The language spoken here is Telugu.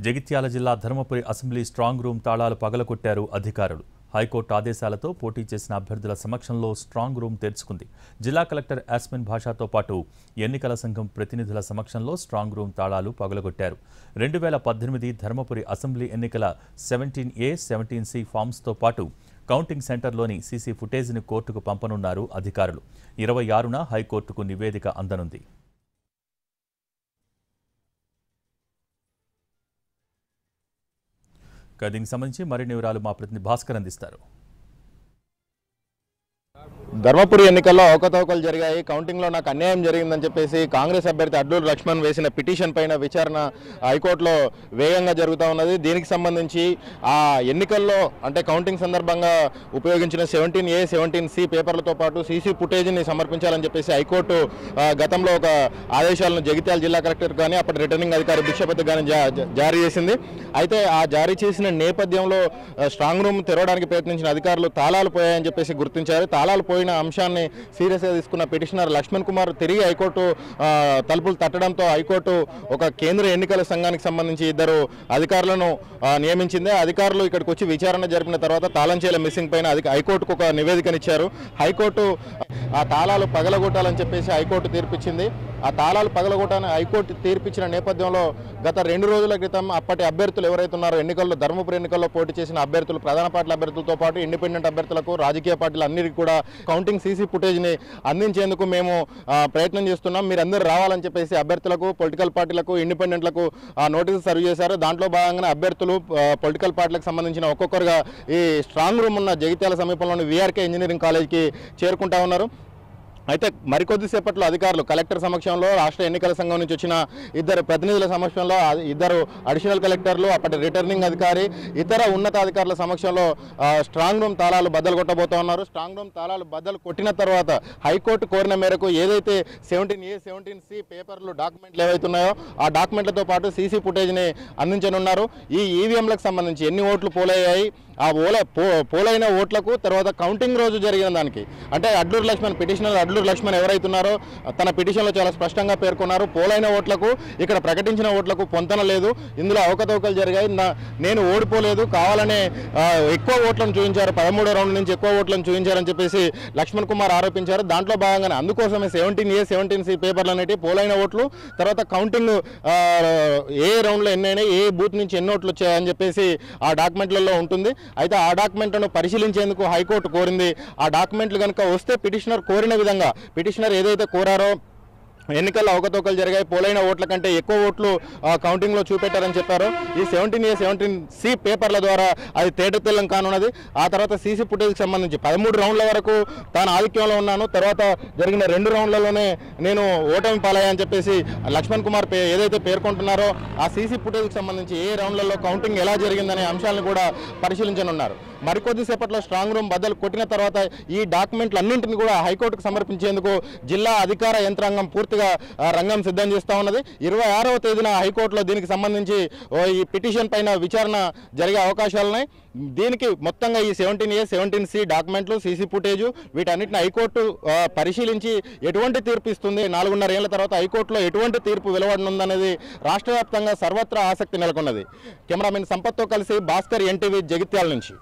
జగిత్యాల జిల్లా ధర్మపురి అసెంబ్లీ స్ట్రాంగ్ రూమ్ తాళాలు పగలగొట్టారు అధికారులు. హైకోర్టు ఆదేశాలతో పోటీ చేసిన అభ్యర్థుల సమక్షంలో స్ట్రాంగ్ రూమ్ తెరుచుకుంది. జిల్లా కలెక్టర్ యాస్మిన్ భాషాతో పాటు ఎన్నికల సంఘం ప్రతినిధుల సమక్షంలో స్ట్రాంగ్ రూమ్ తాళాలు పగలగొట్టారు. 2018 ధర్మపురి అసెంబ్లీ ఎన్నికల 17A, 17C ఫామ్స్తో పాటు కౌంటింగ్ సెంటర్లోని సీసీ ఫుటేజ్ను కోర్టుకు పంపనున్నారు అధికారులు. 26న హైకోర్టుకు నివేదిక అందనుంది. దీనికి సంబంధించి మరిన్ని వివరాలు మా ప్రతినిధి భాస్కర్ అందిస్తారు. ధర్మపురి ఎన్నికల్లో అవకతవకలు జరిగాయి, కౌంటింగ్లో నాకు అన్యాయం జరిగిందని చెప్పేసి కాంగ్రెస్ అభ్యర్థి అడ్లూరు లక్ష్మణ్ వేసిన పిటిషన్ పైన విచారణ హైకోర్టులో వేగంగా జరుగుతూ ఉన్నది. దీనికి సంబంధించి ఆ ఎన్నికల్లో అంటే కౌంటింగ్ సందర్భంగా ఉపయోగించిన 17A, 17C పేపర్లతో పాటు సీసీ ఫుటేజ్ని సమర్పించాలని చెప్పేసి హైకోర్టు గతంలో ఒక ఆదేశాలను జగిత్యాల జిల్లా కలెక్టర్ కానీ అప్పటి రిటర్నింగ్ అధికారి భిక్షపతి కానీ జారీ చేసింది. అయితే ఆ జారీ చేసిన నేపథ్యంలో స్ట్రాంగ్ రూమ్ తెరవడానికి ప్రయత్నించిన అధికారులు తాళాలు పోయాయని చెప్పేసి గుర్తించారు. తాళాలు పోయిన అంశాన్ని సీరియస్గా తీసుకున్న పిటిషనర్ లక్ష్మణ్ కుమార్ తిరిగి హైకోర్టు తలుపులు తట్టడంతో హైకోర్టు ఒక కేంద్ర ఎన్నికల సంఘానికి సంబంధించి 2 అధికారులను నియమించింది. అధికారులు ఇక్కడికి వచ్చి విచారణ జరిపిన తర్వాత తాళం చేల మిస్సింగ్ పైన హైకోర్టుకు ఒక నివేదికనిచ్చారు. హైకోర్టు ఆ తాళాలు పగలగొట్టాలని చెప్పేసి హైకోర్టు తీర్పిచ్చింది. ఆ తాళాలు పగలగొట్టాలని హైకోర్టు తీర్పిచ్చిన నేపథ్యంలో గత 2 రోజుల క్రితం అప్పటి అభ్యర్థులు ఎవరైతే ఉన్నారో ఎన్నికల్లో ధర్మపురి ఎన్నికల్లో పోటీ చేసిన అభ్యర్థులు, ప్రధాన పార్టీల అభ్యర్థులతో పాటు ఇండిపెండెంట్ అభ్యర్థులకు, రాజకీయ పార్టీలు అన్నిటికీ కూడా కౌంటింగ్ సీసీ ఫుటేజ్ని అందించేందుకు మేము ప్రయత్నం చేస్తున్నాం, మీరందరూ రావాలని చెప్పేసి అభ్యర్థులకు, పొలిటికల్ పార్టీలకు, ఇండిపెండెంట్లకు నోటీసు సర్వ్ చేశారు. దాంట్లో భాగంగానే అభ్యర్థులు, పొలిటికల్ పార్టీలకు సంబంధించిన ఒక్కొక్కరుగా ఈ స్ట్రాంగ్ రూమ్ ఉన్న జగిత్యాల సమీపంలోని వీఆర్కే ఇంజనీరింగ్ కాలేజ్కి చేరుకుంటా ఉన్నారు. అయితే మరికొద్దిసేపట్లో అధికారులు కలెక్టర్ సమక్షంలో, రాష్ట్ర ఎన్నికల సంఘం నుంచి వచ్చిన 2 ప్రతినిధుల సమక్షంలో, 2 అడిషనల్ కలెక్టర్లు, అప్పటి రిటర్నింగ్ అధికారి, ఇతర ఉన్నతాధికారుల సమక్షంలో స్ట్రాంగ్ రూమ్ తాళాలు బద్దలు కొట్టబోతా ఉన్నారు. స్ట్రాంగ్ రూమ్ తాళాలు బద్దలు కొట్టిన తర్వాత హైకోర్టు కోరిన మేరకు ఏదైతే 17A, 17C పేపర్లు, డాక్యుమెంట్లు ఏవైతే ఉన్నాయో ఆ డాక్యుమెంట్లతో పాటు సీసీ ఫుటేజ్ని అందించనున్నారు. ఈ ఈవీఎంలకు సంబంధించి ఎన్ని ఓట్లు పోలయ్యాయి, ఆ పోలైన ఓట్లకు తర్వాత కౌంటింగ్ రోజు జరిగిన దానికి అంటే అడ్లూరు లక్ష్మణ్ పిటిషనర్ అడ్లూరు లక్ష్మణ్ ఎవరైతున్నారో తన పిటిషన్లో చాలా స్పష్టంగా పేర్కొన్నారు. పోలైన ఓట్లకు ఇక్కడ ప్రకటించిన ఓట్లకు పొంతన లేదు, ఇందులో అవకతవకలు జరిగాయి, నేను ఓడిపోలేదు, కావాలనే ఎక్కువ ఓట్లను చూపించారు, 13వ రౌండ్ నుంచి ఎక్కువ ఓట్లను చూపించారని చెప్పేసి లక్ష్మణ్ కుమార్ ఆరోపించారు. దాంట్లో భాగంగానే అందుకోసమే 17A, 17C పేపర్లు అనేవి పోలైన ఓట్లు, తర్వాత కౌంటింగ్ ఏ రౌండ్లో ఎన్నైనా, ఏ బూత్ నుంచి ఎన్ని ఓట్లు వచ్చాయని చెప్పేసి ఆ డాక్యుమెంట్లలో ఉంటుంది. అయితే ఆ డాక్యుమెంట్లను పరిశీలించేందుకు హైకోర్టు కోరింది. ఆ డాక్యుమెంట్లు కనుక వస్తే పిటిషనర్ కోరిన విధంగా, పిటిషనర్ ఏదైతే కోరారో ఎన్నికల్లో అవకతవకలు జరిగాయి, పోలైన ఓట్ల కంటే ఎక్కువ ఓట్లు కౌంటింగ్లో చూపెట్టారని చెప్పారు. ఈ 17A, 17C పేపర్ల ద్వారా అది తేటతెల్లం కానున్నది. ఆ తర్వాత సీసీ ఫుటేజ్కి సంబంధించి 13 రౌండ్ల వరకు తాను ఆధిక్యంలో ఉన్నాను, తర్వాత జరిగిన 2 రౌండ్లలోనే నేను ఓటమి పాలయ్యని చెప్పేసి లక్ష్మణ్ కుమార్ ఏదైతే పేర్కొంటున్నారో ఆ సీసీ ఫుటేజ్కి సంబంధించి ఏ రౌండ్లలో కౌంటింగ్ ఎలా జరిగిందనే అంశాలను కూడా పరిశీలించనున్నారు. మరికొద్దిసేపట్లో స్ట్రాంగ్ రూమ్ బద్దలు కొట్టిన తర్వాత ఈ డాక్యుమెంట్లన్నింటినీ కూడా హైకోర్టుకు సమర్పించేందుకు జిల్లా అధికార యంత్రాంగం పూర్తిగా రంగం సిద్ధం చేస్తూ ఉన్నది. 26వ తేదీన హైకోర్టులో దీనికి సంబంధించి ఈ పిటిషన్ పైన విచారణ జరిగే అవకాశాలున్నాయి. దీనికి మొత్తంగా ఈ 17A, 17C డాక్యుమెంట్లు, సీసీ ఫుటేజ్ వీటన్నిటిని హైకోర్టు పరిశీలించి ఎటువంటి తీర్పు ఇస్తుంది, 4.5 ఏళ్ల తర్వాత హైకోర్టులో ఎటువంటి తీర్పు వెలువడనుందనేది రాష్ట్ర వ్యాప్తంగా సర్వత్రా ఆసక్తి నెలకొన్నది. కెమెరామెన్ సంపత్తో కలిసి భాస్కర్, NTV, జగిత్యాల నుంచి.